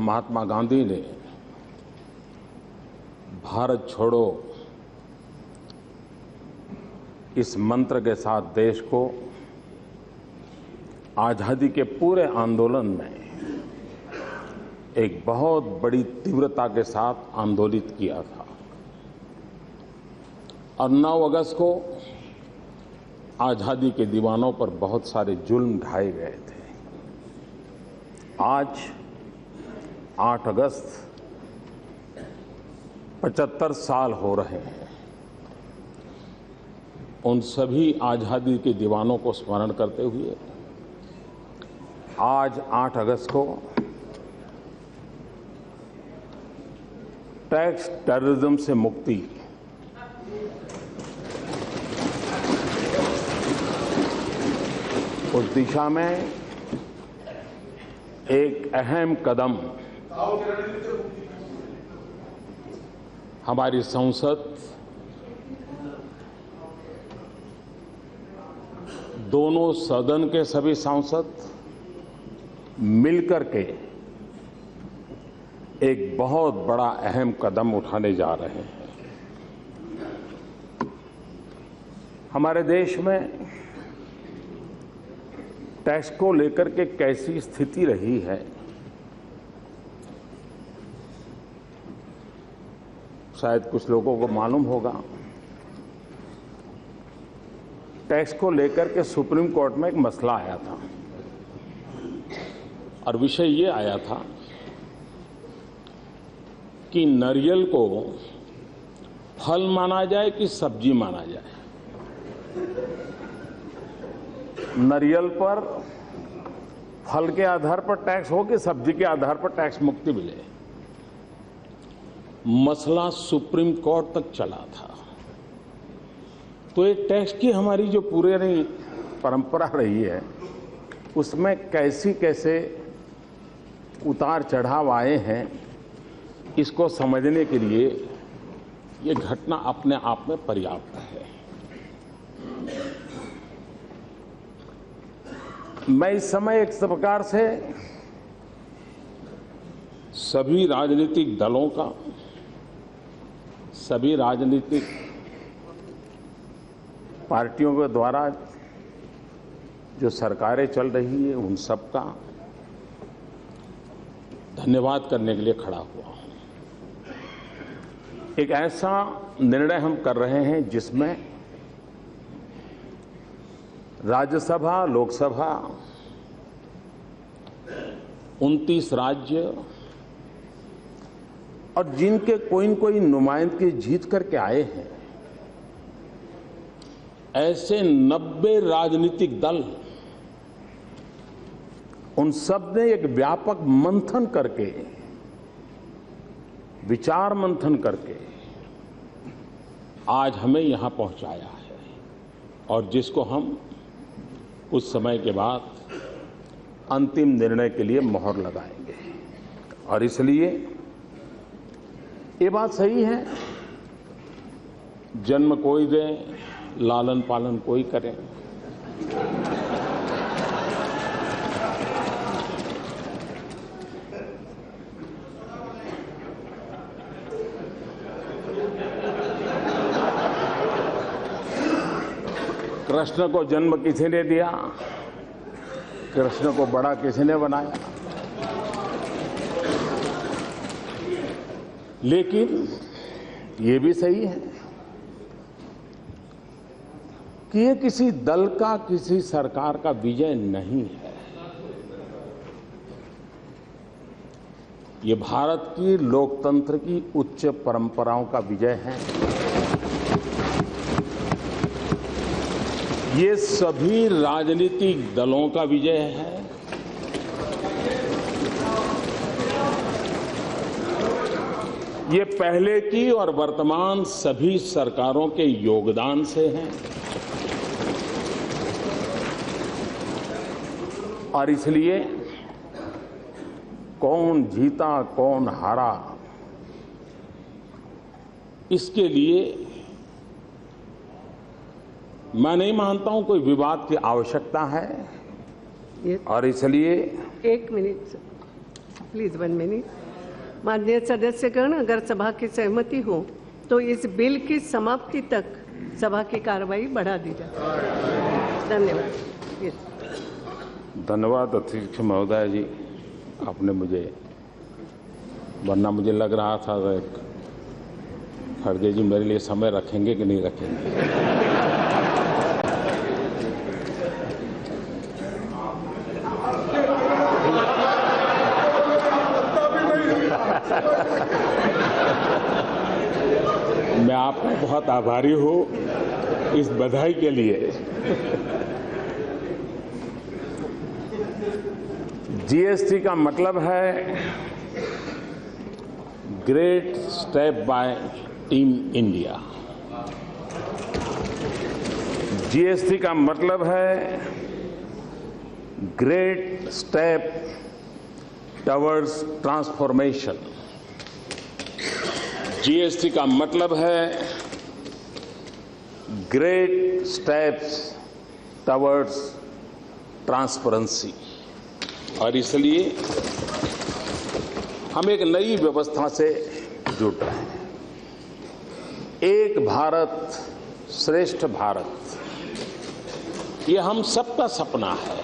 महात्मा गांधी ने भारत छोड़ो इस मंत्र के साथ देश को आजादी के पूरे आंदोलन में एक बहुत बड़ी तीव्रता के साथ आंदोलित किया था और 9 अगस्त को आजादी के दीवानों पर बहुत सारे जुल्म ढाए गए थे। आज 8 अगस्त 75 साल हो रहे हैं। उन सभी आजादी के दीवानों को स्मरण करते हुए आज 8 अगस्त को टैक्स टेररिज्म से मुक्ति उस दिशा में एक अहम कदम हमारी संसद दोनों सदन के सभी सांसद मिलकर के एक बहुत बड़ा अहम कदम उठाने जा रहे हैं। हमारे देश में टैक्स को लेकर के कैसी स्थिति रही है, शायद कुछ लोगों को मालूम होगा। टैक्स को लेकर के सुप्रीम कोर्ट में एक मसला आया था और विषय ये आया था कि नारियल को फल माना जाए कि सब्जी माना जाए। नारियल पर फल के आधार पर टैक्स हो कि सब्जी के आधार पर टैक्स मुक्ति मिले। मसला सुप्रीम कोर्ट तक चला था। तो ये टैक्स की हमारी जो पूरी परंपरा रही है उसमें कैसे उतार चढ़ाव आए हैं, इसको समझने के लिए ये घटना अपने आप में पर्याप्त है। मैं इस समय एक प्रकार से सभी राजनीतिक दलों का, सभी राजनीतिक पार्टियों के द्वारा जो सरकारें चल रही है उन सब का धन्यवाद करने के लिए खड़ा हुआ हूं। एक ऐसा निर्णय हम कर रहे हैं जिसमें राज्यसभा, लोकसभा, 29 राज्य और जिनके कोई न कोई नुमाइंदगी जीत करके आए हैं, ऐसे 90 राजनीतिक दल, उन सब ने एक व्यापक मंथन करके, विचार मंथन करके आज हमें यहां पहुंचाया है और जिसको हम कुछ समय के बाद अंतिम निर्णय के लिए मोहर लगाएंगे। और इसलिए ये बात सही है, जन्म कोई दे, लालन पालन कोई करे। कृष्ण को जन्म किसी ने दिया, कृष्ण को बड़ा किसी ने बनाया। लेकिन ये भी सही है कि ये किसी दल का, किसी सरकार का विजय नहीं है। ये भारत की लोकतंत्र की उच्च परंपराओं का विजय है। ये सभी राजनीतिक दलों का विजय है। ये पहले की और वर्तमान सभी सरकारों के योगदान से है और इसलिए कौन जीता कौन हारा, इसके लिए मैं नहीं मानता हूं कोई विवाद की आवश्यकता है। और इसलिए 1 मिनट प्लीज 1 मिनट। माननीय सदस्यगण, अगर सभा की सहमति हो तो इस बिल की समाप्ति तक सभा की कार्रवाई बढ़ा दी जाए। धन्यवाद। धन्यवाद अध्यक्ष महोदय जी, आपने मुझे, वरना मुझे लग रहा था खड़गे जी मेरे लिए समय रखेंगे कि नहीं रखेंगे। मैं आपका बहुत आभारी हूँ इस बधाई के लिए। जीएसटी का मतलब है great step by team India. GST का मतलब है great step towards transformation. GST का मतलब है ग्रेट स्टेप्स टवर्ड्स ट्रांसपेरेंसी। और इसलिए हम एक नई व्यवस्था से जुड़ रहे हैं। एक भारत श्रेष्ठ भारत, ये हम सबका सपना है।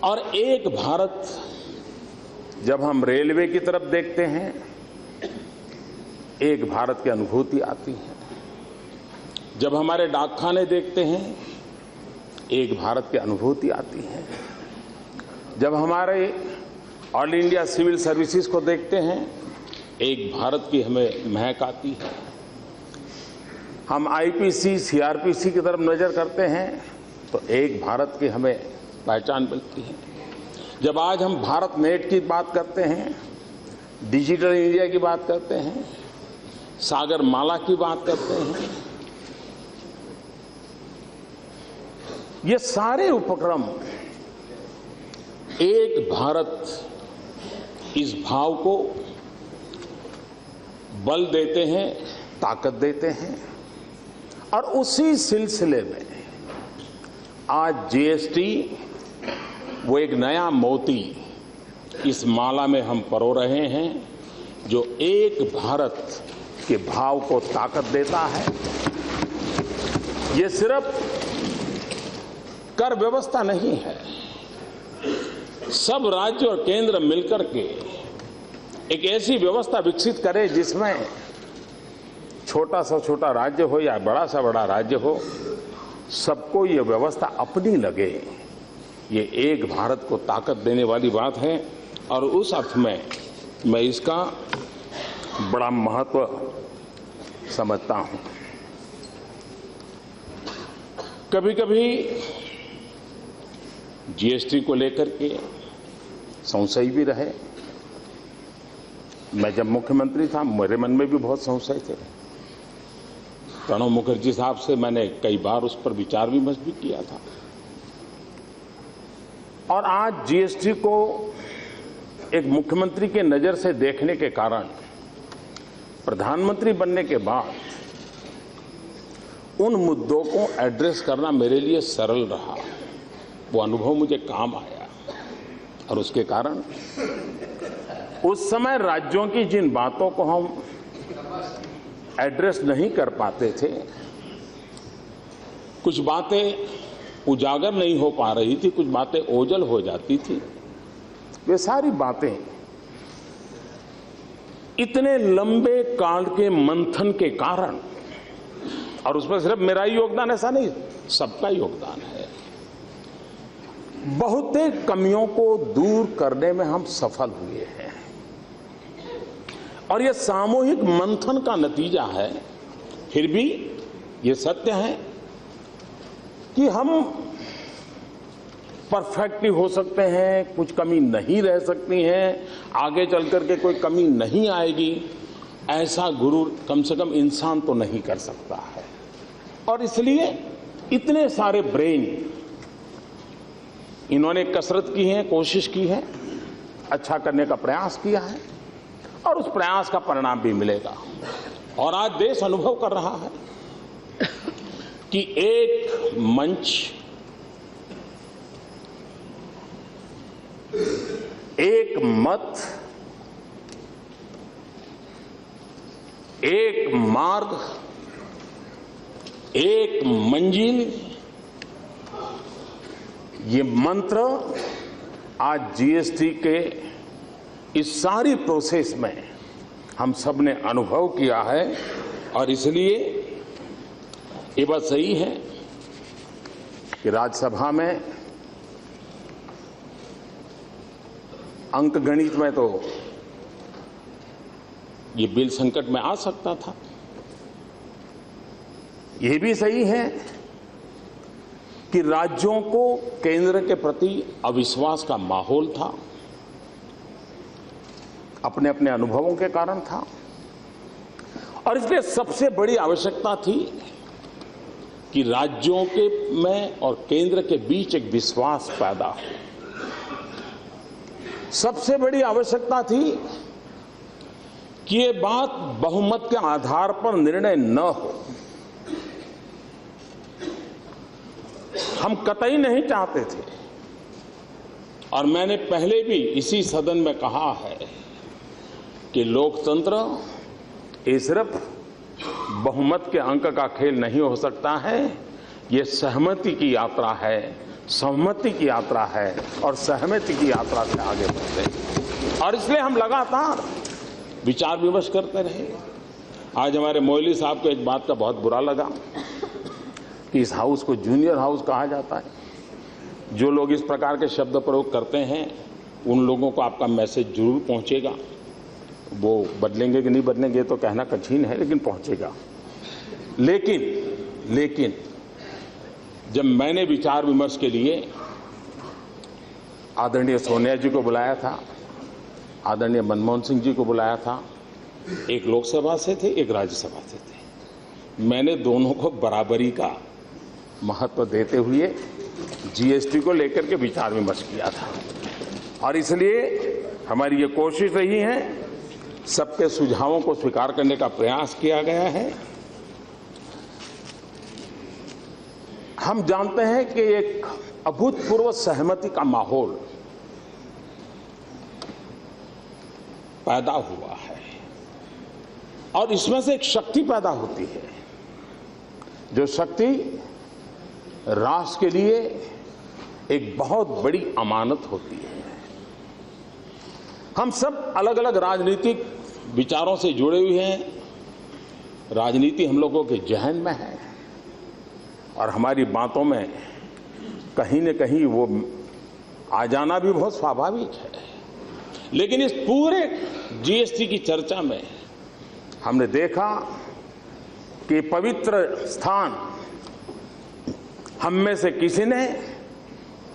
और एक भारत, जब हम रेलवे की तरफ देखते हैं, एक भारत की अनुभूति आती है। जब हमारे डाकखाने देखते हैं, एक भारत की अनुभूति आती है। जब हमारे ऑल इंडिया सिविल सर्विसेज को देखते हैं, एक भारत की हमें महक आती है। हम आईपीसी, सीआरपीसी की तरफ नजर करते हैं तो एक भारत की हमें पहचान मिलती है। जब आज हम भारत नेट की बात करते हैं, डिजिटल इंडिया की बात करते हैं, सागर माला की बात करते हैं, ये सारे उपक्रम एक भारत, इस भाव को बल देते हैं, ताकत देते हैं। और उसी सिलसिले में आज जीएसटी वो एक नया मोती इस माला में हम परो रहे हैं, जो एक भारत के भाव को ताकत देता है। ये सिर्फ कर व्यवस्था नहीं है, सब राज्य और केंद्र मिलकर के एक ऐसी व्यवस्था विकसित करें जिसमें छोटा सा छोटा राज्य हो या बड़ा सा बड़ा राज्य हो, सबको ये व्यवस्था अपनी लगे। ये एक भारत को ताकत देने वाली बात है और उस अर्थ में मैं इसका बड़ा महत्व समझता हूं। कभी कभी जीएसटी को लेकर के संशय भी रहे। मैं जब मुख्यमंत्री था, मेरे मन में भी बहुत संशय थे। प्रणब मुखर्जी साहब से मैंने कई बार उस पर विचार विमर्श भी किया था। और आज जीएसटी को एक मुख्यमंत्री के नजर से देखने के कारण प्रधानमंत्री बनने के बाद उन मुद्दों को एड्रेस करना मेरे लिए सरल रहा। वो अनुभव मुझे काम आया और उसके कारण उस समय राज्यों की जिन बातों को हम एड्रेस नहीं कर पाते थे, कुछ बातें उजागर नहीं हो पा रही थी, कुछ बातें ओझल हो जाती थी, वे सारी बातें इतने लंबे काल के मंथन के कारण, और उसमें सिर्फ मेरा ही योगदान ऐसा नहीं, सबका योगदान है, बहुत कमियों को दूर करने में हम सफल हुए हैं। और यह सामूहिक मंथन का नतीजा है। फिर भी ये सत्य है कि हम परफेक्टली हो सकते हैं, कुछ कमी नहीं रह सकती है, आगे चल करके कोई कमी नहीं आएगी, ऐसा गुरूर कम से कम इंसान तो नहीं कर सकता है। और इसलिए इतने सारे ब्रेन इन्होंने कसरत की है, कोशिश की है, अच्छा करने का प्रयास किया है और उस प्रयास का परिणाम भी मिलेगा। और आज देश अनुभव कर रहा है कि एक मंच एक मत, एक मार्ग, एक मंजिल, ये मंत्र आज जीएसटी के इस सारी प्रोसेस में हम सब ने अनुभव किया है। और इसलिए ये बात सही है कि राज्यसभा में अंक गणित में तो ये बिल संकट में आ सकता था। ये भी सही है कि राज्यों को केंद्र के प्रति अविश्वास का माहौल था, अपने अपने अनुभवों के कारण था। और इसलिए सबसे बड़ी आवश्यकता थी कि राज्यों के में और केंद्र के बीच एक विश्वास पैदा हो। सबसे बड़ी आवश्यकता थी कि ये बात बहुमत के आधार पर निर्णय न हो। हम कतई नहीं चाहते थे, और मैंने पहले भी इसी सदन में कहा है कि लोकतंत्र ये सिर्फ बहुमत के अंक का खेल नहीं हो सकता है, ये सहमति की यात्रा है, सहमति की यात्रा है, और सहमति की यात्रा से आगे बढ़ते हैं। और इसलिए हम लगातार विचार विमर्श करते रहे। आज हमारे मोइली साहब को एक बात का बहुत बुरा लगा कि इस हाउस को जूनियर हाउस कहा जाता है। जो लोग इस प्रकार के शब्द प्रयोग करते हैं उन लोगों को आपका मैसेज जरूर पहुंचेगा। वो बदलेंगे कि नहीं बदलेंगे तो कहना कठिन है, लेकिन पहुंचेगा। लेकिन जब मैंने विचार विमर्श के लिए आदरणीय सोनिया जी को बुलाया था, आदरणीय मनमोहन सिंह जी को बुलाया था, एक लोकसभा से थे, एक राज्यसभा से थे, मैंने दोनों को बराबरी का महत्व देते हुए जीएसटी को लेकर के विचार विमर्श किया था। और इसलिए हमारी ये कोशिश रही है, सबके सुझावों को स्वीकार करने का प्रयास किया गया है। हम जानते हैं कि एक अभूतपूर्व सहमति का माहौल पैदा हुआ है, और इसमें से एक शक्ति पैदा होती है, जो शक्ति राष्ट्र के लिए एक बहुत बड़ी अमानत होती है। हम सब अलग अलग राजनीतिक विचारों से जुड़े हुए हैं। राजनीति हम लोगों के जहन में है, और हमारी बातों में कहीं न कहीं वो आ जाना भी बहुत स्वाभाविक है। लेकिन इस पूरे जीएसटी की चर्चा में हमने देखा कि पवित्र स्थान हम में से किसी ने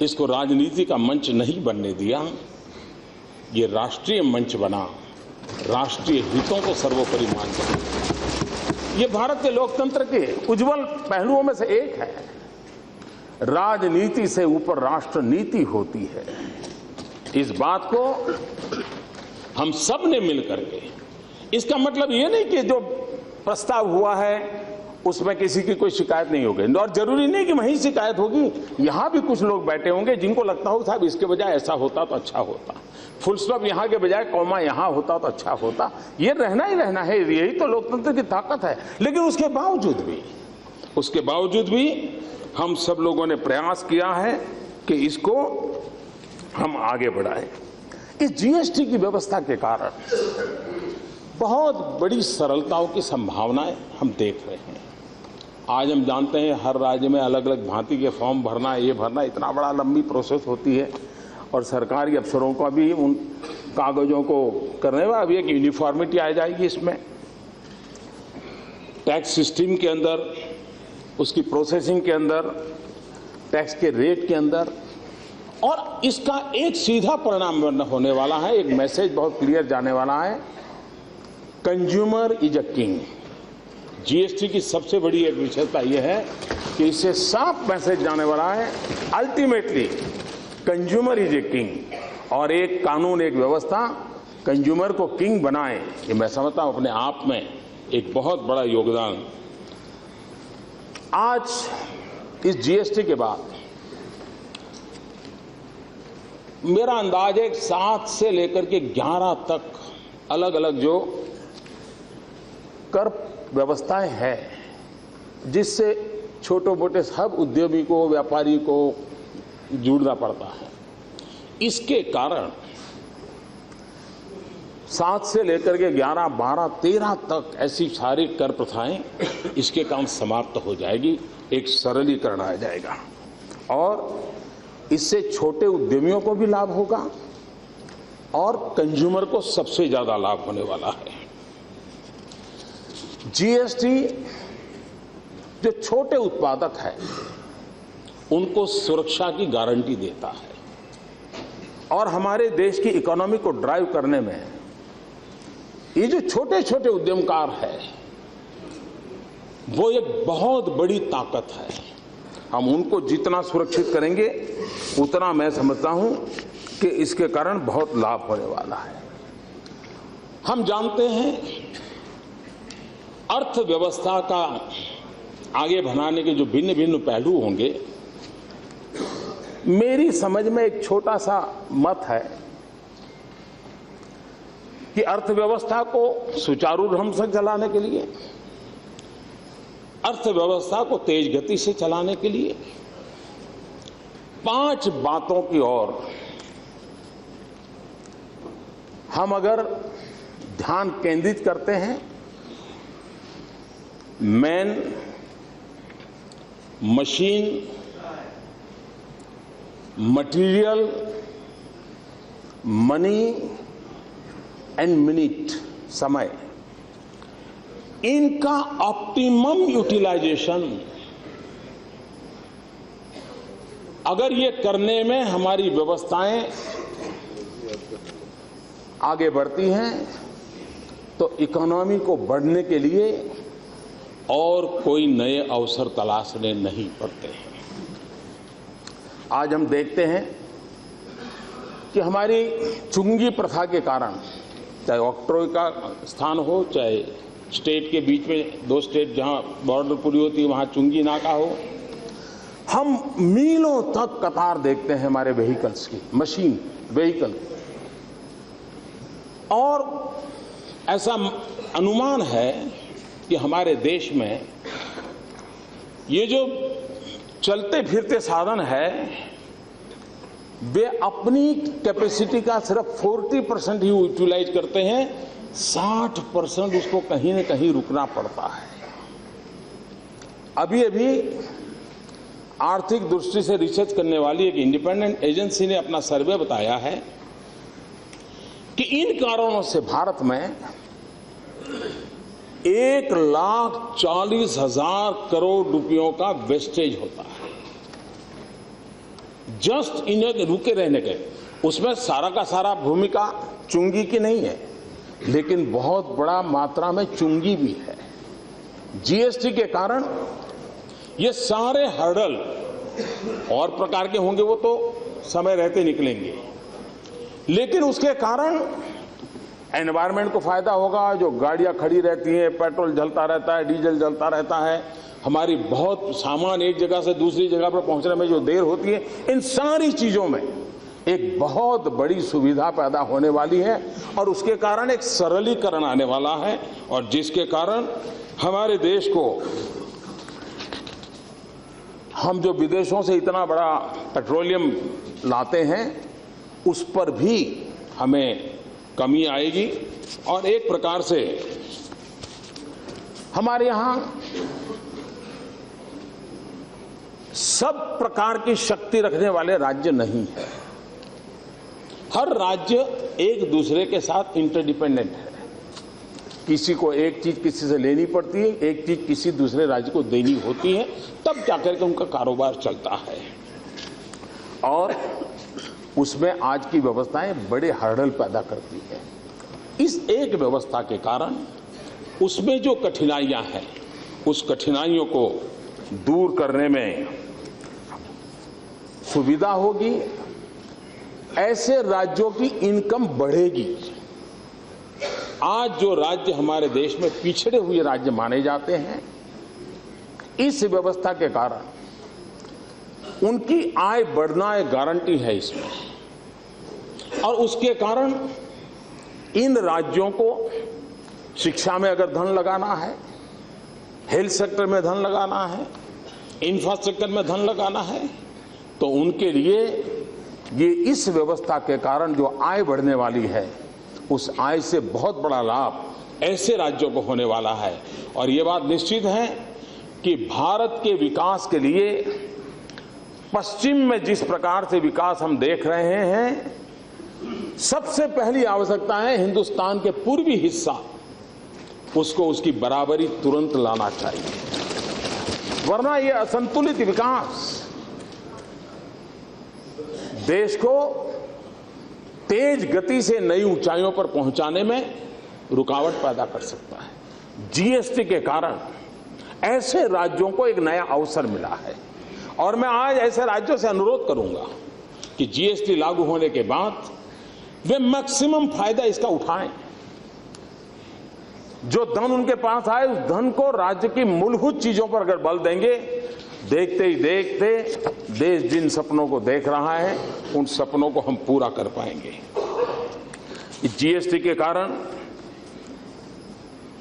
इसको राजनीति का मंच नहीं बनने दिया। ये राष्ट्रीय मंच बना, राष्ट्रीय हितों को सर्वोपरि मानकर। ये भारत के लोकतंत्र के उज्जवल पहलुओं में से एक है। राजनीति से ऊपर राष्ट्र नीति होती है। इस बात को हम सब ने मिलकर के, इसका मतलब ये नहीं कि जो प्रस्ताव हुआ है उसमें किसी की कोई शिकायत नहीं होगी, और जरूरी नहीं कि वहीं शिकायत होगी। यहां भी कुछ लोग बैठे होंगे जिनको लगता हो साहब इसके बजाय ऐसा होता तो अच्छा होता, फुल स्टॉप यहां के बजाय कॉमा यहां होता तो अच्छा होता। ये रहना ही रहना है, यही तो लोकतंत्र की ताकत है। लेकिन उसके बावजूद भी हम सब लोगों ने प्रयास किया है कि इसको हम आगे बढ़ाएं। इस जीएसटी की व्यवस्था के कारण बहुत बड़ी सरलताओं की संभावनाएं हम देख रहे हैं। आज हम जानते हैं हर राज्य में अलग अलग भांति के फॉर्म भरना, ये भरना, इतना बड़ा लंबी प्रोसेस होती है, और सरकारी अफसरों का भी उन कागजों को करने में अभी एक यूनिफॉर्मिटी आ जाएगी। इसमें टैक्स सिस्टम के अंदर, उसकी प्रोसेसिंग के अंदर, टैक्स के रेट के अंदर, और इसका एक सीधा परिणाम होने वाला है, एक मैसेज बहुत क्लियर जाने वाला है, consumer is a king. GST की सबसे बड़ी एक विशेषता यह है कि इससे साफ मैसेज जाने वाला है, ultimately consumer is a king. और एक कानून, एक व्यवस्था कंज्यूमर को किंग बनाए, ये मैं समझता हूं अपने आप में एक बहुत बड़ा योगदान। आज इस जीएसटी के बाद मेरा अंदाज है 7 से लेकर के 11 तक अलग अलग जो कर व्यवस्थाएं हैं, जिससे छोटे मोटे सब उद्यमी को, व्यापारी को जुड़ना पड़ता है। इसके कारण 7 से लेकर के 11, 12, 13 तक ऐसी सारी कर प्रथाएं इसके काम समाप्त हो जाएगी, एक सरलीकरण आ जाएगा और इससे छोटे उद्यमियों को भी लाभ होगा और कंज्यूमर को सबसे ज्यादा लाभ होने वाला है। जीएसटी जो छोटे उत्पादक है उनको सुरक्षा की गारंटी देता है और हमारे देश की इकोनॉमी को ड्राइव करने में ये जो छोटे छोटे उद्यमकार है वो एक बहुत बड़ी ताकत है। हम उनको जितना सुरक्षित करेंगे उतना मैं समझता हूं कि इसके कारण बहुत लाभ होने वाला है। हम जानते हैं अर्थव्यवस्था का आगे बढ़ाने के जो भिन्न भिन्न पहलू होंगे, मेरी समझ में एक छोटा सा मत है कि अर्थव्यवस्था को सुचारू ढंग से चलाने के लिए, अर्थव्यवस्था को तेज गति से चलाने के लिए 5 बातों की ओर हम अगर ध्यान केंद्रित करते हैं, man, machine, material, money and minute, समय, इनका ऑप्टिमम यूटिलाइजेशन अगर ये करने में हमारी व्यवस्थाएं आगे बढ़ती हैं तो इकोनॉमी को बढ़ने के लिए और कोई नए अवसर तलाशने नहीं पड़ते हैं। आज हम देखते हैं कि हमारी चुंगी प्रथा के कारण, चाहे ऑक्ट्रोय का स्थान हो, चाहे स्टेट के बीच में 2 स्टेट जहां बॉर्डर पूरी होती है वहां चुंगी नाका हो, हम मीलों तक कतार देखते हैं हमारे व्हीकल्स की, मशीन व्हीकल। और ऐसा अनुमान है कि हमारे देश में ये जो चलते फिरते साधन है वे अपनी कैपेसिटी का सिर्फ 40% ही यूटिलाइज करते हैं, 60% उसको कहीं न कहीं रुकना पड़ता है। अभी अभी आर्थिक दृष्टि से रिसर्च करने वाली एक इंडिपेंडेंट एजेंसी ने अपना सर्वे बताया है कि इन कारणों से भारत में 1,40,000 करोड़ रुपयों का वेस्टेज होता है, जस्ट इन्हें रुके रहने के। उसमें सारा का सारा भूमिका चुंगी की नहीं है, लेकिन बहुत बड़ा मात्रा में चुंगी भी है। जीएसटी के कारण ये सारे हर्डल और प्रकार के होंगे, वो तो समय रहते निकलेंगे, लेकिन उसके कारण एनवायरनमेंट को फायदा होगा। जो गाड़ियां खड़ी रहती हैं, पेट्रोल जलता रहता है, डीजल जलता रहता है, हमारी बहुत सामान एक जगह से दूसरी जगह पर पहुंचने में जो देर होती है, इन सारी चीजों में एक बहुत बड़ी सुविधा पैदा होने वाली है और उसके कारण एक सरलीकरण आने वाला है और जिसके कारण हमारे देश को, हम जो विदेशों से इतना बड़ा पेट्रोलियम लाते हैं उस पर भी हमें कमी आएगी और एक प्रकार से हमारे यहां सब प्रकार की शक्ति रखने वाले राज्य नहीं है। हर राज्य एक दूसरे के साथ इंटरडिपेंडेंट है। किसी को एक चीज किसी से लेनी पड़ती है, एक चीज किसी दूसरे राज्य को देनी होती है, तब जाकर के उनका कारोबार चलता है और उसमें आज की व्यवस्थाएं बड़े हर्डल पैदा करती है। इस एक व्यवस्था के कारण उसमें जो कठिनाइयां हैं उस कठिनाइयों को दूर करने में सुविधा होगी, ऐसे राज्यों की इनकम बढ़ेगी। आज जो राज्य हमारे देश में पिछड़े हुए राज्य माने जाते हैं, इस व्यवस्था के कारण उनकी आय बढ़ना एक गारंटी है इसमें। और उसके कारण इन राज्यों को शिक्षा में अगर धन लगाना है, हेल्थ सेक्टर में धन लगाना है, इंफ्रास्ट्रक्चर में धन लगाना है, तो उनके लिए ये इस व्यवस्था के कारण जो आय बढ़ने वाली है, उस आय से बहुत बड़ा लाभ ऐसे राज्यों को होने वाला है। और ये बात निश्चित है कि भारत के विकास के लिए पश्चिम में जिस प्रकार से विकास हम देख रहे हैं, सबसे पहली आवश्यकता है हिंदुस्तान के पूर्वी हिस्सा, उसको उसकी बराबरी तुरंत लाना चाहिए, वरना ये असंतुलित विकास देश को तेज गति से नई ऊंचाइयों पर पहुंचाने में रुकावट पैदा कर सकता है। जीएसटी के कारण ऐसे राज्यों को एक नया अवसर मिला है और मैं आज ऐसे राज्यों से अनुरोध करूंगा कि जीएसटी लागू होने के बाद वे मैक्सिमम फायदा इसका उठाएं। जो धन उनके पास आए, उस धन को राज्य की मूलभूत चीजों पर अगर बल देंगे, देखते ही देखते देश जिन सपनों को देख रहा है, उन सपनों को हम पूरा कर पाएंगे। जीएसटी के कारण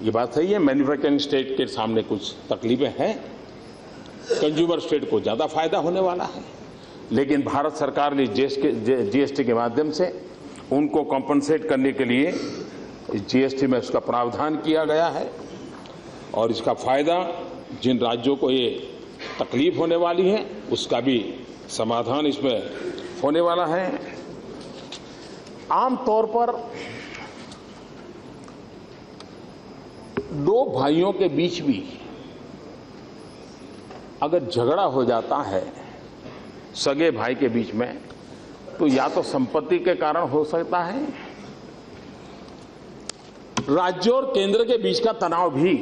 ये बात सही है, मैन्युफैक्चरिंग स्टेट के सामने कुछ तकलीफें हैं, कंज्यूमर स्टेट को ज्यादा फायदा होने वाला है, लेकिन भारत सरकार ने जीएसटी के माध्यम से उनको कॉम्पनसेट करने के लिए जीएसटी में उसका प्रावधान किया गया है और इसका फायदा जिन राज्यों को ये तकलीफ होने वाली है, उसका भी समाधान इसमें होने वाला है। आमतौर पर दो भाइयों के बीच भी अगर झगड़ा हो जाता है, सगे भाई के बीच में, तो या तो संपत्ति के कारण हो सकता है, राज्य और केंद्र के बीच का तनाव भी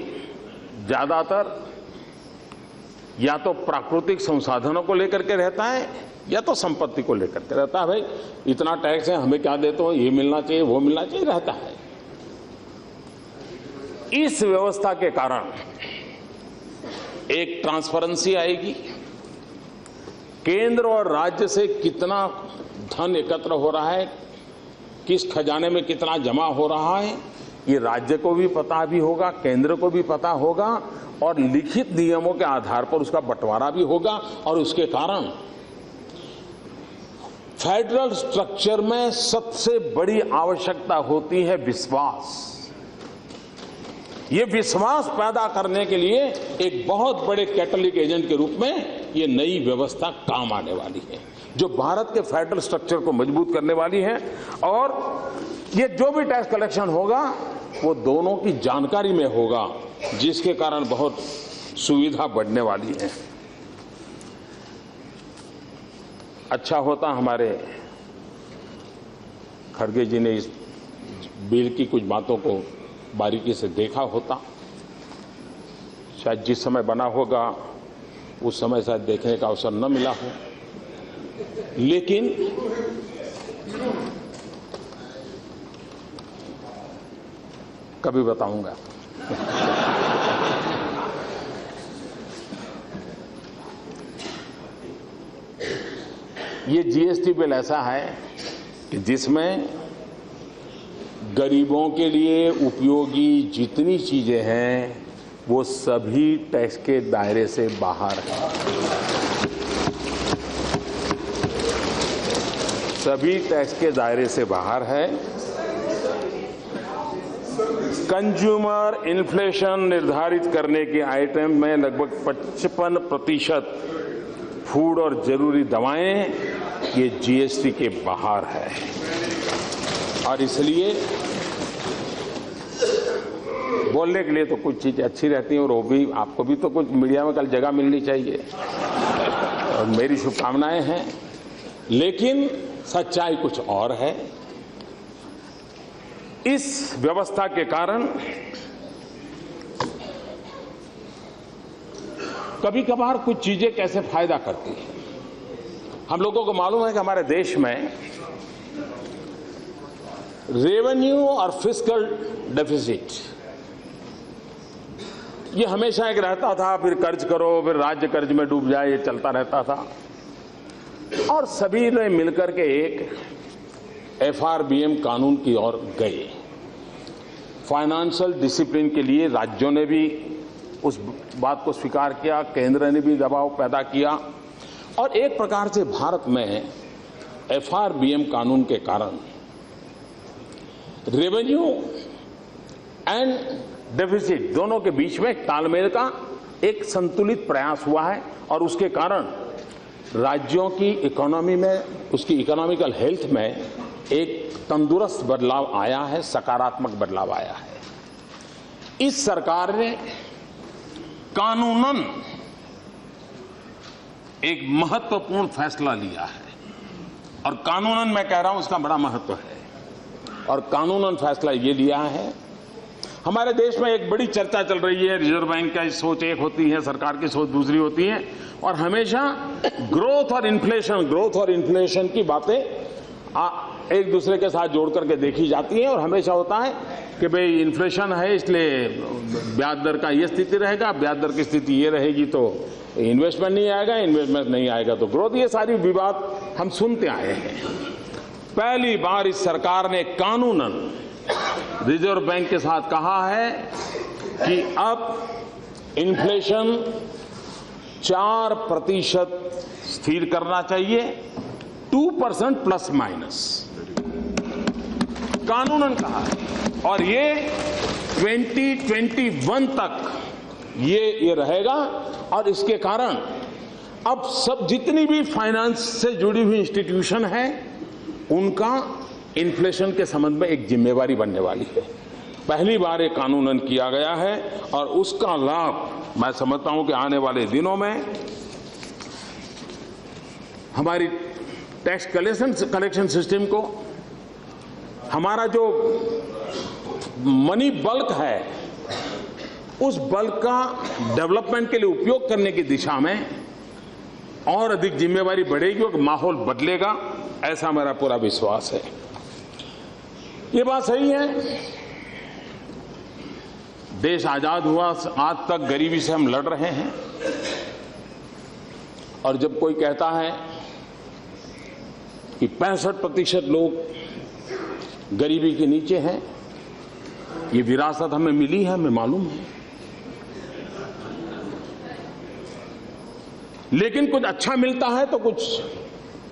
ज्यादातर या तो प्राकृतिक संसाधनों को लेकर के रहता है या तो संपत्ति को लेकर के रहता है। भाई इतना टैक्स है, हमें क्या देते हो, ये मिलना चाहिए, वो मिलना चाहिए, रहता है। इस व्यवस्था के कारण एक ट्रांसपेरेंसी आएगी, केंद्र और राज्य से कितना धन एकत्र हो रहा है, किस खजाने में कितना जमा हो रहा है, ये राज्य को भी पता भी होगा, केंद्र को भी पता होगा और लिखित नियमों के आधार पर उसका बंटवारा भी होगा। और उसके कारण फेडरल स्ट्रक्चर में सबसे बड़ी आवश्यकता होती है विश्वास। ये विश्वास पैदा करने के लिए एक बहुत बड़े कैटलिक एजेंट के रूप में ये नई व्यवस्था काम आने वाली है, जो भारत के फेडरल स्ट्रक्चर को मजबूत करने वाली है। और ये जो भी टैक्स कलेक्शन होगा वो दोनों की जानकारी में होगा, जिसके कारण बहुत सुविधा बढ़ने वाली है। अच्छा होता हमारे खड़गे जी ने इस बिल की कुछ बातों को बारीकी से देखा होता, शायद जिस समय बना होगा उस समय शायद देखने का अवसर न मिला हो, लेकिन कभी बताऊंगा। ये जीएसटी बिल ऐसा है कि जिसमें गरीबों के लिए उपयोगी जितनी चीजें हैं वो सभी टैक्स के दायरे से बाहर है, सभी टैक्स के दायरे से बाहर है। कंज्यूमर इन्फ्लेशन निर्धारित करने के आइटम में लगभग 55% फूड और जरूरी दवाएं ये जीएसटी के बाहर है। और इसलिए बोलने के लिए तो कुछ चीजें अच्छी रहती हैं और वो भी आपको भी तो कुछ मीडिया में कल जगह मिलनी चाहिए और मेरी शुभकामनाएं हैं, लेकिन सच्चाई कुछ और है। इस व्यवस्था के कारण कभी कभार कुछ चीजें कैसे फायदा करती हैं। हम लोगों को मालूम है कि हमारे देश में रेवेन्यू और फिस्कल डेफिसिट ये हमेशा एक रहता था, फिर कर्ज करो, फिर राज्य कर्ज में डूब जाए, ये चलता रहता था। और सभी ने मिलकर के एक एफआरबीएम कानून की ओर गए। फाइनेंशियल डिसिप्लिन के लिए राज्यों ने भी उस बात को स्वीकार किया, केंद्र ने भी दबाव पैदा किया और एक प्रकार से भारत में एफआरबीएम कानून के कारण रेवेन्यू एंड डेफिसिट दोनों के बीच में तालमेल का एक संतुलित प्रयास हुआ है और उसके कारण राज्यों की इकोनॉमी में, उसकी इकोनॉमिकल हेल्थ में एक तंदुरुस्त बदलाव आया है, सकारात्मक बदलाव आया है। इस सरकार ने कानूनन एक महत्वपूर्ण फैसला लिया है और कानूनन मैं कह रहा हूं उसका बड़ा महत्व है और कानूनन फैसला ये लिया है। हमारे देश में एक बड़ी चर्चा चल रही है, रिजर्व बैंक की सोच एक होती है, सरकार की सोच दूसरी होती है और हमेशा ग्रोथ और इन्फ्लेशन की बातें एक दूसरे के साथ जोड़ करके देखी जाती है और हमेशा होता है कि भाई इन्फ्लेशन है इसलिए ब्याज दर का ये स्थिति रहेगा, ब्याज दर की स्थिति ये रहेगी तो इन्वेस्टमेंट नहीं आएगा, इन्वेस्टमेंट नहीं आएगा तो ग्रोथ, ये सारी विवाद हम सुनते आए हैं। पहली बार इस सरकार ने कानूनन रिजर्व बैंक के साथ कहा है कि अब इन्फ्लेशन 4% स्थिर करना चाहिए, 2% प्लस माइनस कानूनन कहा है और ये 2021 तक ये रहेगा और इसके कारण अब सब जितनी भी फाइनेंस से जुड़ी हुई इंस्टीट्यूशन है उनका इन्फ्लेशन के संबंध में एक जिम्मेवारी बनने वाली है। पहली बार ये कानूनन किया गया है और उसका लाभ मैं समझता हूं कि आने वाले दिनों में हमारी टैक्स कलेक्शन सिस्टम को, हमारा जो मनी बल्क है उस बल्क का डेवलपमेंट के लिए उपयोग करने की दिशा में और अधिक जिम्मेवारी बढ़ेगी और माहौल बदलेगा, ऐसा मेरा पूरा विश्वास है। ये बात सही है, देश आजाद हुआ आज तक गरीबी से हम लड़ रहे हैं और जब कोई कहता है कि 65% लोग गरीबी के नीचे हैं, ये विरासत हमें मिली है, हमें मालूम है, लेकिन कुछ अच्छा मिलता है तो कुछ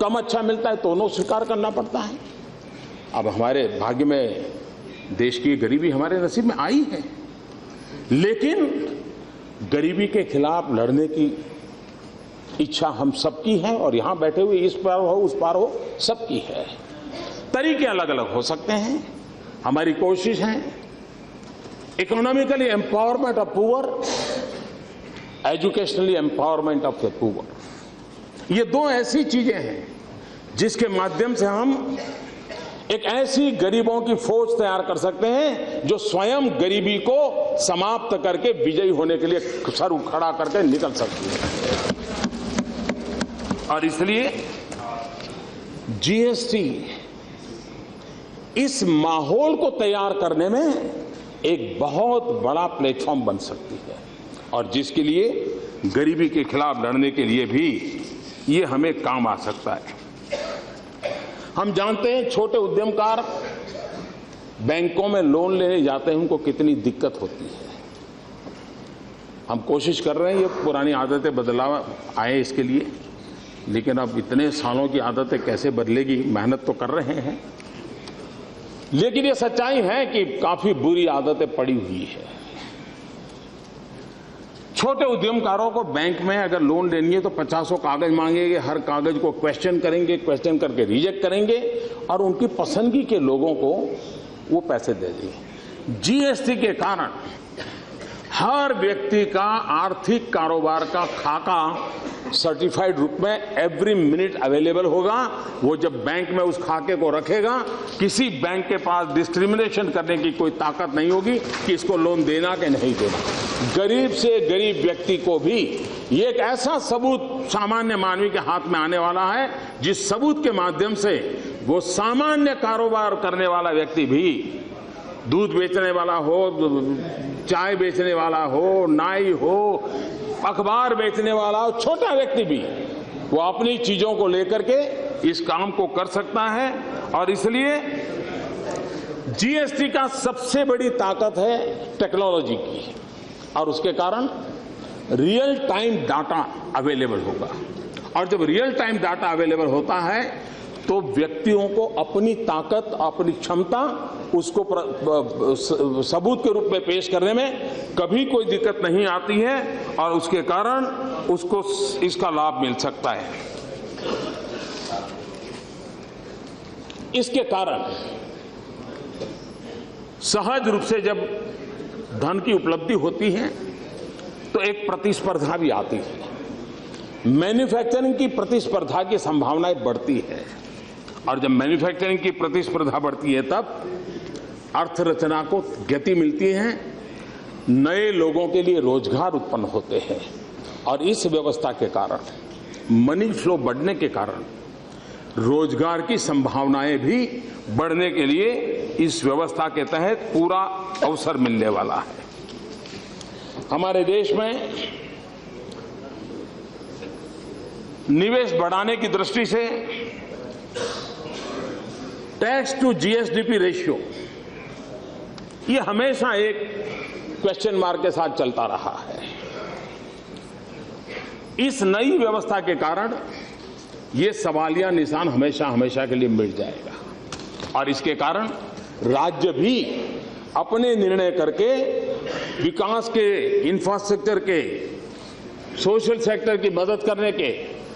कम अच्छा मिलता है, दोनों स्वीकार करना पड़ता है। अब हमारे भाग्य में देश की गरीबी हमारे नसीब में आई है, लेकिन गरीबी के खिलाफ लड़ने की इच्छा हम सबकी है और यहां बैठे हुए इस पार हो उस पार हो सबकी है। तरीके अलग अलग हो सकते हैं, हमारी कोशिश है economically empowerment of poor, educationally empowerment of the poor. ये दो ऐसी चीजें हैं जिसके माध्यम से हम एक ऐसी गरीबों की फौज तैयार कर सकते हैं जो स्वयं गरीबी को समाप्त करके विजयी होने के लिए सर खड़ा करके निकल सकती है। और इसलिए जीएसटी इस माहौल को तैयार करने में एक बहुत बड़ा प्लेटफॉर्म बन सकती है और जिसके लिए गरीबी के खिलाफ लड़ने के लिए भी ये हमें काम आ सकता है। हम जानते हैं छोटे उद्यमकार बैंकों में लोन लेने जाते हैं, उनको कितनी दिक्कत होती है। हम कोशिश कर रहे हैं ये पुरानी आदतें बदलाव आए इसके लिए, लेकिन अब इतने सालों की आदतें कैसे बदलेगी, मेहनत तो कर रहे हैं, लेकिन ये सच्चाई है कि काफी बुरी आदतें पड़ी हुई है। छोटे उद्यमकारों को बैंक में अगर लोन लेनी है तो 50 कागज मांगेंगे, हर कागज को क्वेश्चन करेंगे, क्वेश्चन करके रिजेक्ट करेंगे और उनकी पसंदगी के लोगों को वो पैसे दे देंगे। जीएसटी के कारण हर व्यक्ति का आर्थिक कारोबार का खाका सर्टिफाइड रूप में एवरी मिनट अवेलेबल होगा। वो जब बैंक में उस खाके को रखेगा, किसी बैंक के पास डिस्क्रिमिनेशन करने की कोई ताकत नहीं होगी कि इसको लोन देना कि नहीं देना। गरीब से गरीब व्यक्ति को भी ये एक ऐसा सबूत सामान्य मानवी के हाथ में आने वाला है जिस सबूत के माध्यम से वो सामान्य कारोबार करने वाला व्यक्ति भी, दूध बेचने वाला हो, चाय बेचने वाला हो, नाई हो, अखबार बेचने वाला हो, छोटा व्यक्ति भी, वो अपनी चीजों को लेकर के इस काम को कर सकता है। और इसलिए जीएसटी का सबसे बड़ी ताकत है टेक्नोलॉजी की, और उसके कारण रियल टाइम डाटा अवेलेबल होगा। और जब रियल टाइम डाटा अवेलेबल होता है तो व्यक्तियों को अपनी ताकत, अपनी क्षमता उसको सबूत के रूप में पेश करने में कभी कोई दिक्कत नहीं आती है, और उसके कारण उसको इसका लाभ मिल सकता है। इसके कारण सहज रूप से जब धन की उपलब्धि होती है तो एक प्रतिस्पर्धा भी आती है। मैन्युफैक्चरिंग की प्रतिस्पर्धा की संभावनाएं बढ़ती है, और जब मैन्युफैक्चरिंग की प्रतिस्पर्धा बढ़ती है तब अर्थरचना को गति मिलती है, नए लोगों के लिए रोजगार उत्पन्न होते हैं, और इस व्यवस्था के कारण, मनी फ्लो बढ़ने के कारण रोजगार की संभावनाएं भी बढ़ने के लिए इस व्यवस्था के तहत पूरा अवसर मिलने वाला है। हमारे देश में निवेश बढ़ाने की दृष्टि से टैक्स टू जीएसडीपी रेशियो ये हमेशा एक क्वेश्चन मार्क के साथ चलता रहा है। इस नई व्यवस्था के कारण ये सवालिया निशान हमेशा हमेशा के लिए मिट जाएगा, और इसके कारण राज्य भी अपने निर्णय करके विकास के, इंफ्रास्ट्रक्चर के, सोशल सेक्टर की मदद करने के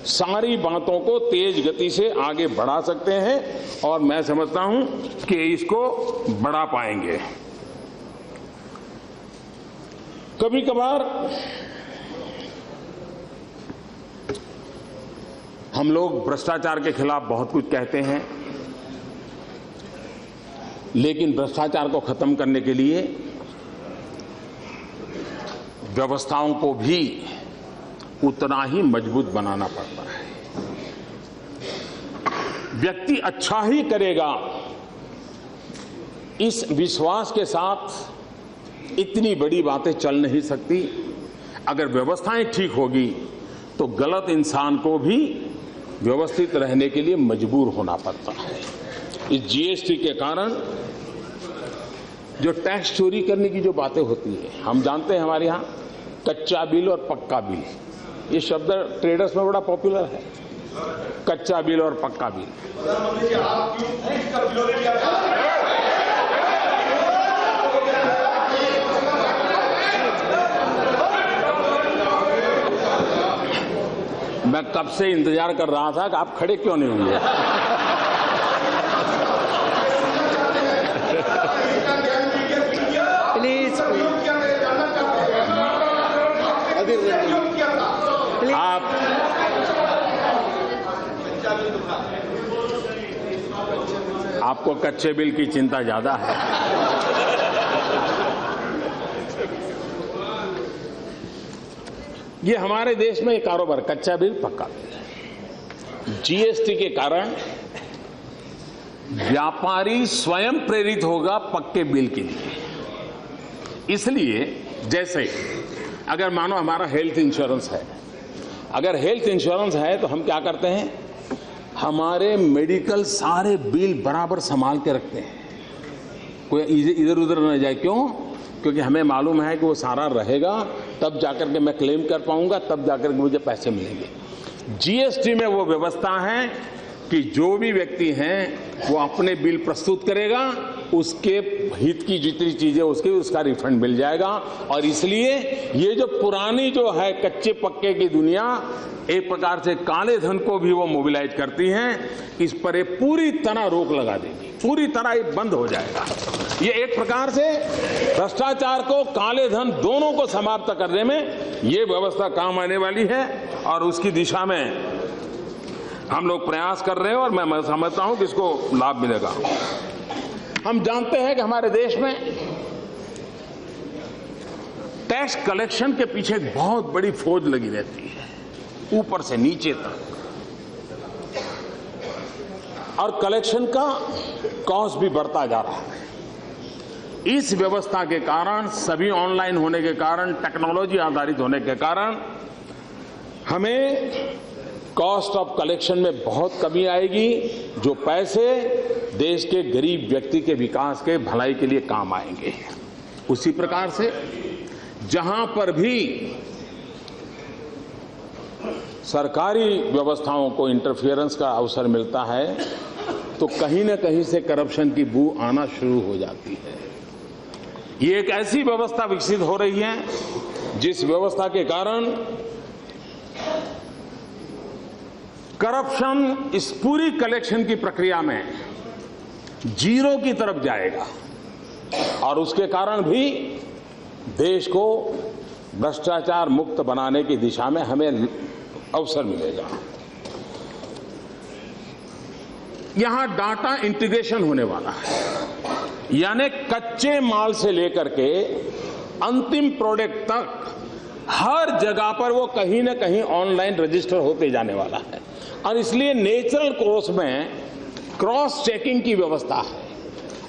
सारी बातों को तेज गति से आगे बढ़ा सकते हैं, और मैं समझता हूं कि इसको बढ़ा पाएंगे। कभी कभार हम लोग भ्रष्टाचार के खिलाफ बहुत कुछ कहते हैं, लेकिन भ्रष्टाचार को खत्म करने के लिए व्यवस्थाओं को भी उतना ही मजबूत बनाना पड़ता है। व्यक्ति अच्छा ही करेगा, इस विश्वास के साथ इतनी बड़ी बातें चल नहीं सकती। अगर व्यवस्थाएं ठीक होगी तो गलत इंसान को भी व्यवस्थित रहने के लिए मजबूर होना पड़ता है। इस जीएसटी के कारण जो टैक्स चोरी करने की जो बातें होती है, हम जानते हैं हमारे यहाँ कच्चा बिल और पक्का बिल, ये शब्द ट्रेडर्स में बड़ा पॉपुलर है, कच्चा बिल और पक्का बिल। मैं कब से इंतजार कर रहा था कि आप खड़े क्यों नहीं हुए। प्लीज आपको कच्चे बिल की चिंता ज्यादा है। ये हमारे देश में एक कारोबार, कच्चा बिल पक्का बिल। जीएसटी के कारण व्यापारी स्वयं प्रेरित होगा पक्के बिल के लिए। इसलिए जैसे अगर मानो हमारा हेल्थ इंश्योरेंस है, अगर हेल्थ इंश्योरेंस है तो हम क्या करते हैं, हमारे मेडिकल सारे बिल बराबर संभाल के रखते हैं, कोई इधर उधर न जाए। क्यों? क्योंकि हमें मालूम है कि वो सारा रहेगा, तब जाकर के मैं क्लेम कर पाऊंगा, तब जाकर के मुझे पैसे मिलेंगे। जीएसटी में वो व्यवस्था है कि जो भी व्यक्ति हैं वो अपने बिल प्रस्तुत करेगा, उसके हित की जितनी चीजें उसका रिफंड मिल जाएगा। और इसलिए ये जो पुरानी जो है कच्चे पक्के की दुनिया, एक प्रकार से काले धन को भी वो मोबिलाइज करती हैं, इस पर ये पूरी तरह रोक लगा देगी, पूरी तरह ये बंद हो जाएगा। ये एक प्रकार से भ्रष्टाचार को, काले धन दोनों को समाप्त करने में ये व्यवस्था काम आने वाली है, और उसकी दिशा में हम लोग प्रयास कर रहे हैं, और मैं समझता हूं कि इसको लाभ मिलेगा। हम जानते हैं कि हमारे देश में टैक्स कलेक्शन के पीछे एक बहुत बड़ी फौज लगी रहती है, ऊपर से नीचे तक, और कलेक्शन का कॉस्ट भी बढ़ता जा रहा है। इस व्यवस्था के कारण, सभी ऑनलाइन होने के कारण, टेक्नोलॉजी आधारित होने के कारण हमें कॉस्ट ऑफ कलेक्शन में बहुत कमी आएगी, जो पैसे देश के गरीब व्यक्ति के विकास के भलाई के लिए काम आएंगे। उसी प्रकार से जहां पर भी सरकारी व्यवस्थाओं को इंटरफेरेंस का अवसर मिलता है तो कहीं न कहीं से करप्शन की बू आना शुरू हो जाती है। ये एक ऐसी व्यवस्था विकसित हो रही है जिस व्यवस्था के कारण करप्शन इस पूरी कलेक्शन की प्रक्रिया में जीरो की तरफ जाएगा और उसके कारण भी देश को भ्रष्टाचार मुक्त बनाने की दिशा में हमें अवसर मिलेगा। यहां डाटा इंटीग्रेशन होने वाला है, यानी कच्चे माल से लेकर के अंतिम प्रोडक्ट तक हर जगह पर वो कहीं ना कहीं ऑनलाइन रजिस्टर होते जाने वाला है और इसलिए नेचुरल कोर्स में क्रॉस चेकिंग की व्यवस्था है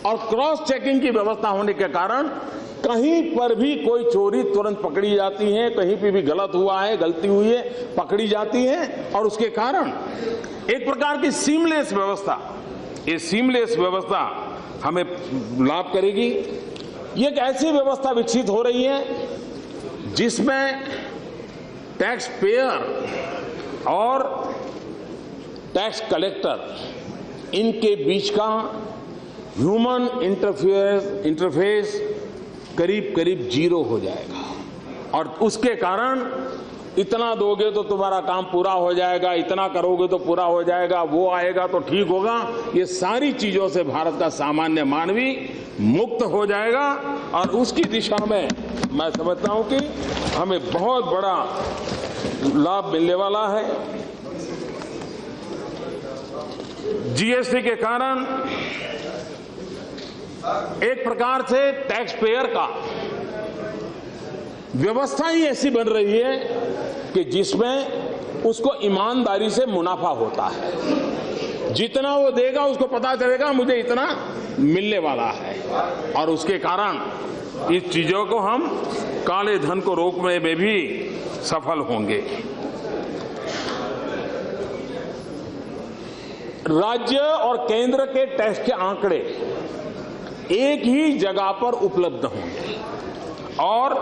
और क्रॉस चेकिंग की व्यवस्था होने के कारण कहीं पर भी कोई चोरी तुरंत पकड़ी जाती है, कहीं पे भी गलत हुआ है, गलती हुई है, पकड़ी जाती है और उसके कारण एक प्रकार की सीमलेस व्यवस्था, ये सीमलेस व्यवस्था हमें लाभ करेगी। ये एक ऐसी व्यवस्था विकसित हो रही है जिसमें टैक्स पेयर और टैक्स कलेक्टर इनके बीच का ह्यूमन इंटरफेस करीब करीब जीरो हो जाएगा और उसके कारण इतना दोगे तो तुम्हारा काम पूरा हो जाएगा, इतना करोगे तो पूरा हो जाएगा, वो आएगा तो ठीक होगा, ये सारी चीजों से भारत का सामान्य मानवी मुक्त हो जाएगा और उसकी दिशा में मैं समझता हूं कि हमें बहुत बड़ा लाभ मिलने वाला है। जीएसटी के कारण एक प्रकार से टैक्स पेयर का व्यवस्था ही ऐसी बन रही है कि जिसमें उसको ईमानदारी से मुनाफा होता है। जितना वो देगा उसको पता चलेगा मुझे इतना मिलने वाला है और उसके कारण इस चीजों को हम काले धन को रोकने में भी सफल होंगे। राज्य और केंद्र के टैक्स के आंकड़े एक ही जगह पर उपलब्ध होंगे और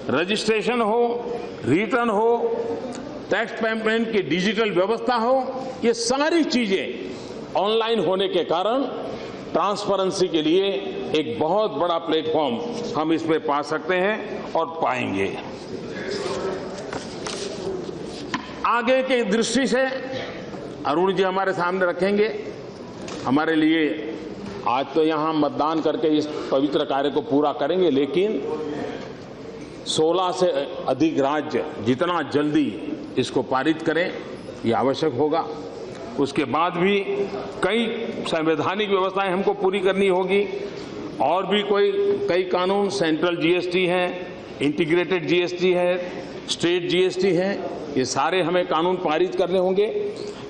रजिस्ट्रेशन हो, रिटर्न हो, टैक्स पेमेंट की डिजिटल व्यवस्था हो, ये सारी चीजें ऑनलाइन होने के कारण ट्रांसपेरेंसी के लिए एक बहुत बड़ा प्लेटफॉर्म हम इसमें पा सकते हैं और पाएंगे। आगे की दृष्टि से अरुण जी हमारे सामने रखेंगे। हमारे लिए आज तो यहां मतदान करके इस पवित्र कार्य को पूरा करेंगे, लेकिन 16 से अधिक राज्य जितना जल्दी इसको पारित करें ये आवश्यक होगा। उसके बाद भी कई संवैधानिक व्यवस्थाएं हमको पूरी करनी होगी और भी कई कानून, सेंट्रल जीएसटी है, इंटीग्रेटेड जीएसटी है, स्टेट जीएसटी है, ये सारे हमें कानून पारित करने होंगे।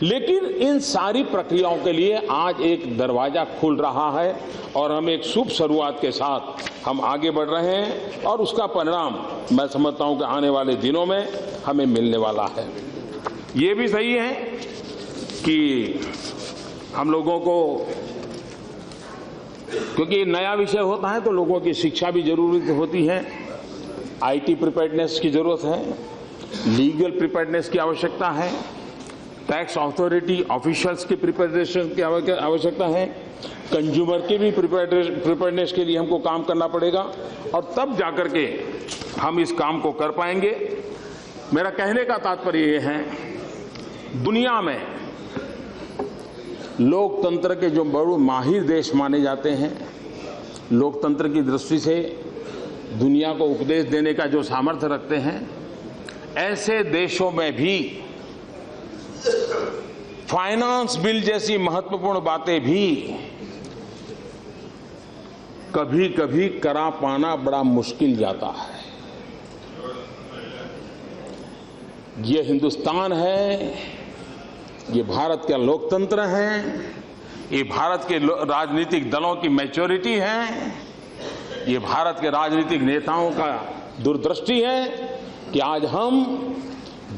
लेकिन इन सारी प्रक्रियाओं के लिए आज एक दरवाजा खुल रहा है और हम एक शुभ शुरुआत के साथ हम आगे बढ़ रहे हैं और उसका परिणाम मैं समझता हूं कि आने वाले दिनों में हमें मिलने वाला है। ये भी सही है कि हम लोगों को, क्योंकि नया विषय होता है तो लोगों की शिक्षा भी जरूरी होती है, आईटी प्रिपेयर्डनेस की जरूरत है, लीगल प्रिपेयर्डनेस की आवश्यकता है, टैक्स अथॉरिटी ऑफिशियल्स की प्रिपरेशन की आवश्यकता है, कंज्यूमर की भी प्रिपेयर्डनेस के लिए हमको काम करना पड़ेगा और तब जाकर के हम इस काम को कर पाएंगे। मेरा कहने का तात्पर्य ये है, दुनिया में लोकतंत्र के जो बड़े माहिर देश माने जाते हैं, लोकतंत्र की दृष्टि से दुनिया को उपदेश देने का जो सामर्थ्य रखते हैं, ऐसे देशों में भी फाइनेंस बिल जैसी महत्वपूर्ण बातें भी कभी कभी करा पाना बड़ा मुश्किल जाता है। ये हिंदुस्तान है, ये भारत का लोकतंत्र है, ये भारत के राजनीतिक दलों की मैच्योरिटी है, ये भारत के राजनीतिक नेताओं का दूरदृष्टि है कि आज हम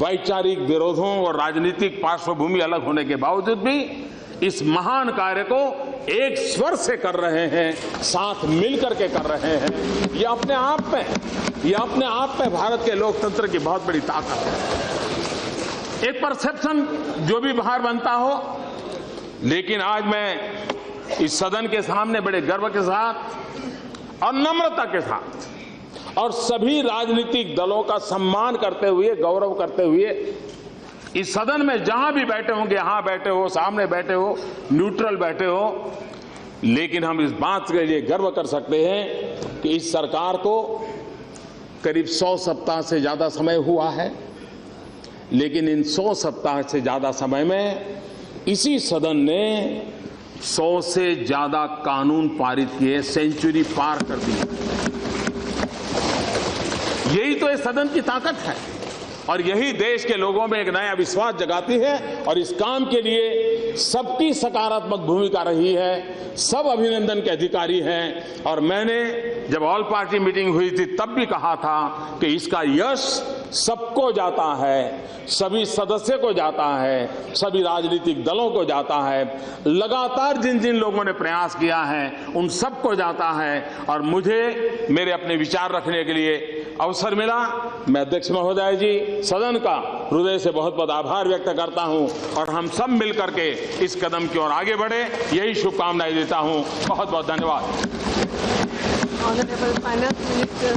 वैचारिक विरोधों और राजनीतिक पार्श्वभूमि अलग होने के बावजूद भी इस महान कार्य को एक स्वर से कर रहे हैं, साथ मिलकर के कर रहे हैं। ये अपने आप में भारत के लोकतंत्र की बहुत बड़ी ताकत है। एक परसेप्शन जो भी बाहर बनता हो, लेकिन आज मैं इस सदन के सामने बड़े गर्व के साथ और नम्रता के साथ और सभी राजनीतिक दलों का सम्मान करते हुए, गौरव करते हुए, इस सदन में जहां भी बैठे होंगे, यहां बैठे हो, सामने बैठे हो, न्यूट्रल बैठे हो, लेकिन हम इस बात के लिए गर्व कर सकते हैं कि इस सरकार को करीब 100 सप्ताह से ज्यादा समय हुआ है, लेकिन इन 100 सप्ताह से ज्यादा समय में इसी सदन ने 100 से ज्यादा कानून पारित किए, सेंचुरी पार कर दी। यही तो इस सदन की ताकत है और यही देश के लोगों में एक नया विश्वास जगाती है और इस काम के लिए सबकी सकारात्मक भूमिका रही है। सब अभिनंदन के अधिकारी हैं और मैंने जब ऑल पार्टी मीटिंग हुई थी तब भी कहा था कि इसका यश सबको जाता है, सभी सदस्य को जाता है, सभी राजनीतिक दलों को जाता है। लगातार जिन जिन लोगों ने प्रयास किया है उन सबको जाता है और मुझे मेरे अपने विचार रखने के लिए अवसर मिला। मैं अध्यक्ष महोदय जी, सदन का हृदय से बहुत बहुत आभार व्यक्त करता हूं और हम सब मिलकर के इस कदम की ओर आगे बढ़े, यही शुभकामनाएं देता हूं। बहुत बहुत धन्यवाद। Honorable Finance Minister